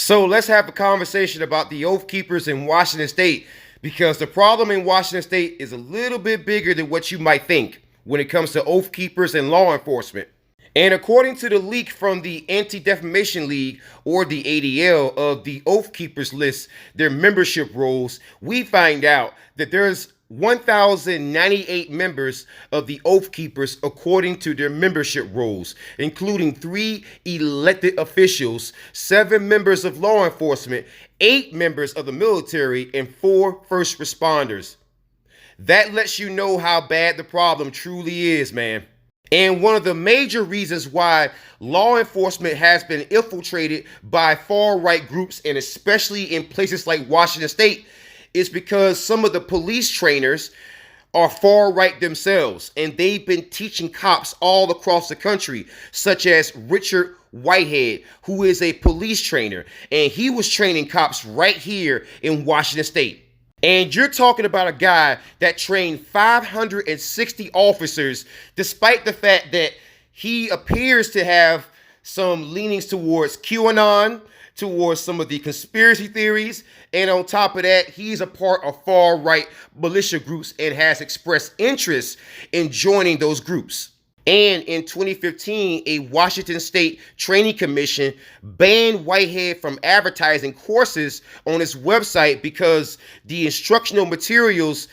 So let's have a conversation about the Oath Keepers in Washington State, because the problem in Washington State is a little bit bigger than what you might think when it comes to Oath Keepers and law enforcement. And according to the leak from the Anti-Defamation League, or the ADL, of the Oath Keepers list their membership roles, we find out that there's 1,098 members of the Oath Keepers according to their membership roles, including 3 elected officials, 7 members of law enforcement, 8 members of the military, and 4 first responders. That lets you know how bad the problem truly is, man. And one of the major reasons why law enforcement has been infiltrated by far-right groups, and especially in places like Washington State, is because some of the police trainers are far-right themselves, and they've been teaching cops all across the country, such as Richard Whitehead, who is a police trainer, and he was training cops right here in Washington State. And you're talking about a guy that trained 560 officers, despite the fact that he appears to have some leanings towards QAnon, towards some of the conspiracy theories, and on top of that, he's a part of far-right militia groups and has expressed interest in joining those groups. And in 2015, a Washington State Training Commission banned Whitehead from advertising courses on its website because the instructional materials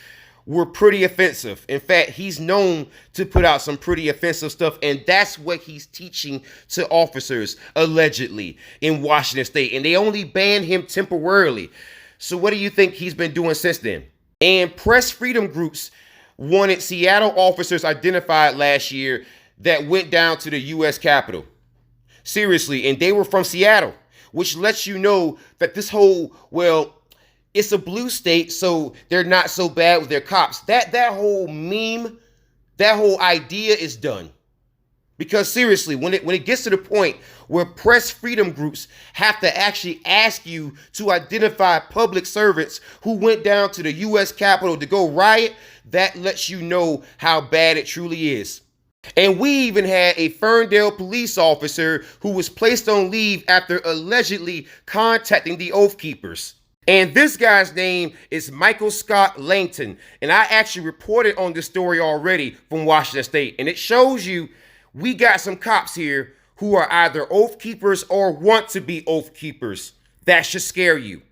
were pretty offensive. In fact, he's known to put out some pretty offensive stuff, and that's what he's teaching to officers, allegedly, in Washington State. And they only banned him temporarily. So what do you think he's been doing since then? And press freedom groups wanted Seattle officers identified last year that went down to the U.S. Capitol. Seriously, and they were from Seattle, which lets you know that this whole, well, it's a blue state, so they're not so bad with their cops. That whole meme, that whole idea is done. Because seriously, when it gets to the point where press freedom groups have to actually ask you to identify public servants who went down to the U.S. Capitol to go riot, that lets you know how bad it truly is. And we even had a Ferndale police officer who was placed on leave after allegedly contacting the Oath Keepers. And this guy's name is Michael Scott Langton. And I actually reported on this story already from Washington State. And it shows you we got some cops here who are either Oath Keepers or want to be Oath Keepers. That should scare you.